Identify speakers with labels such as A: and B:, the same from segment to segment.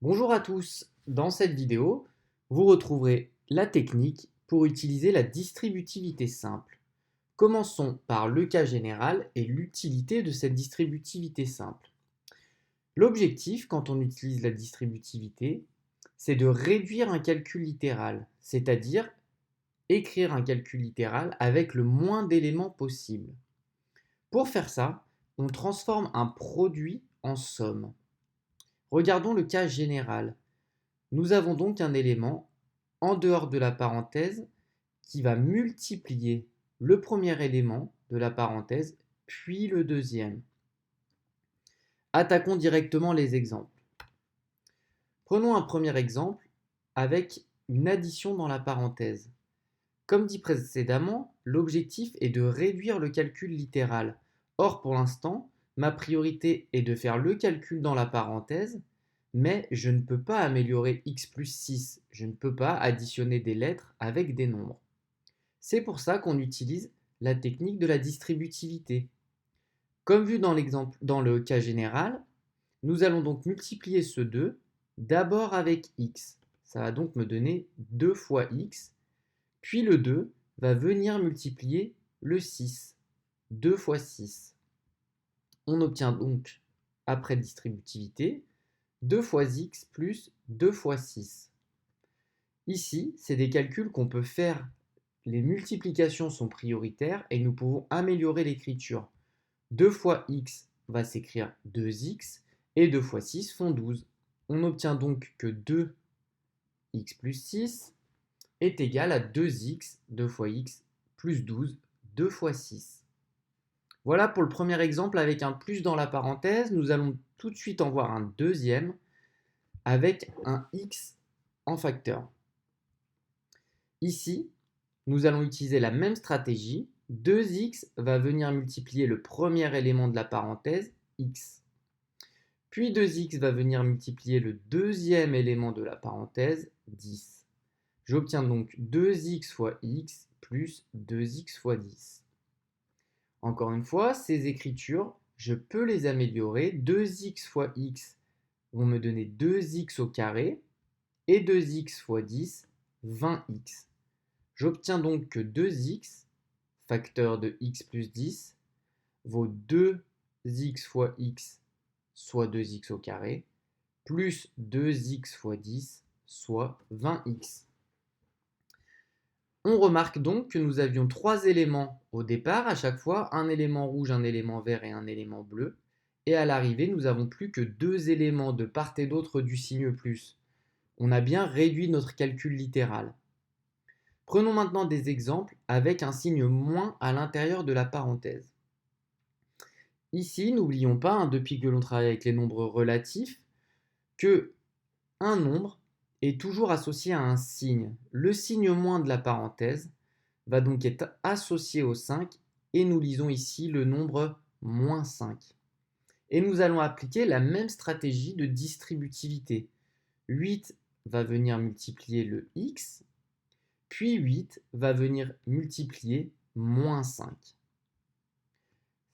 A: Bonjour à tous, dans cette vidéo, vous retrouverez la technique pour utiliser la distributivité simple. Commençons par le cas général et l'utilité de cette distributivité simple. L'objectif, quand on utilise la distributivité, c'est de réduire un calcul littéral, c'est-à-dire écrire un calcul littéral avec le moins d'éléments possible. Pour faire ça, on transforme un produit en somme. Regardons le cas général. Nous avons donc un élément en dehors de la parenthèse qui va multiplier le premier élément de la parenthèse, puis le deuxième. Attaquons directement les exemples. Prenons un premier exemple avec une addition dans la parenthèse. Comme dit précédemment, l'objectif est de réduire le calcul littéral. Or, pour l'instant, ma priorité est de faire le calcul dans la parenthèse, mais je ne peux pas améliorer x plus 6. Je ne peux pas additionner des lettres avec des nombres. C'est pour ça qu'on utilise la technique de la distributivité. Comme vu dans l'exemple, dans le cas général, nous allons donc multiplier ce 2 d'abord avec x. Ça va donc me donner 2 fois x. Puis le 2 va venir multiplier le 6. 2 fois 6. On obtient donc, après distributivité, 2 fois x plus 2 fois 6. Ici, c'est des calculs qu'on peut faire. Les multiplications sont prioritaires et nous pouvons améliorer l'écriture. 2 fois x va s'écrire 2x et 2 fois 6 font 12. On obtient donc que 2x plus 6 est égal à 2x, 2 fois x, plus 12, 2 fois 6. Voilà pour le premier exemple avec un plus dans la parenthèse. Nous allons tout de suite en voir un deuxième avec un x en facteur. Ici, nous allons utiliser la même stratégie. 2x va venir multiplier le premier élément de la parenthèse, x. Puis 2x va venir multiplier le deuxième élément de la parenthèse, 10. J'obtiens donc 2x fois x plus 2x fois 10. Encore une fois, ces écritures, je peux les améliorer. 2x fois x vont me donner 2x au carré et 2x fois 10, 20x. J'obtiens donc que 2x, facteur de x plus 10, vaut 2x fois x, soit 2x au carré, plus 2x fois 10, soit 20x. On remarque donc que nous avions trois éléments au départ, à chaque fois, un élément rouge, un élément vert et un élément bleu. Et à l'arrivée, nous n'avons plus que deux éléments de part et d'autre du signe plus. On a bien réduit notre calcul littéral. Prenons maintenant des exemples avec un signe moins à l'intérieur de la parenthèse. Ici, n'oublions pas, depuis que l'on travaille avec les nombres relatifs, que un nombre est toujours associé à un signe. Le signe moins de la parenthèse va donc être associé au 5 et nous lisons ici le nombre moins 5. Et nous allons appliquer la même stratégie de distributivité. 8 va venir multiplier le x, puis 8 va venir multiplier moins 5.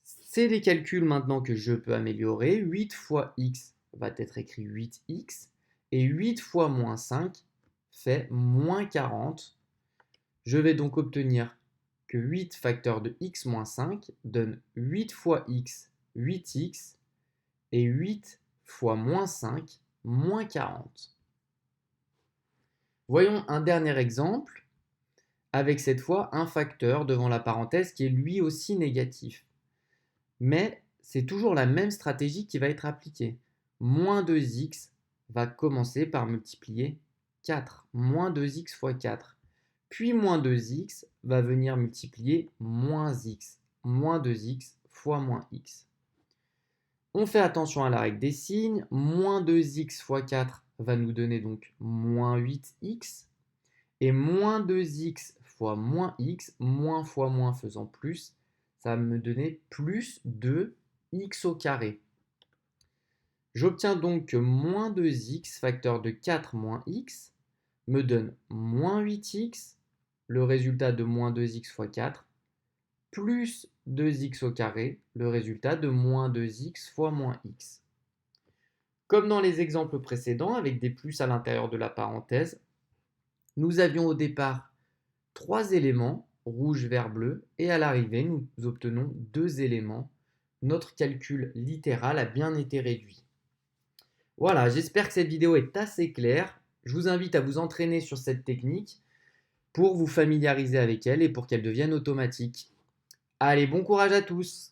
A: C'est des calculs maintenant que je peux améliorer. 8 fois x va être écrit 8x et 8 fois moins 5 fait moins 40. Je vais donc obtenir que 8 facteur de x moins 5 donne 8 fois x, 8x, et 8 fois moins 5, moins 40. Voyons un dernier exemple, avec cette fois un facteur devant la parenthèse qui est lui aussi négatif. Mais c'est toujours la même stratégie qui va être appliquée. Moins 2x va commencer par multiplier 4. Moins 2x fois 4. Puis moins 2x va venir multiplier moins x. Moins 2x fois moins x. On fait attention à la règle des signes. Moins 2x fois 4 va nous donner donc moins 8x. Et moins 2x fois moins x, moins fois moins faisant plus, ça va me donner plus 2x au carré. J'obtiens donc que moins 2x, facteur de 4 moins x, me donne moins 8x, le résultat de moins 2x fois 4, plus 2x au carré, le résultat de moins 2x fois moins x. Comme dans les exemples précédents, avec des plus à l'intérieur de la parenthèse, nous avions au départ 3 éléments, rouge, vert, bleu, et à l'arrivée, nous obtenons 2 éléments. Notre calcul littéral a bien été réduit. Voilà, j'espère que cette vidéo est assez claire. Je vous invite à vous entraîner sur cette technique pour vous familiariser avec elle et pour qu'elle devienne automatique. Allez, bon courage à tous!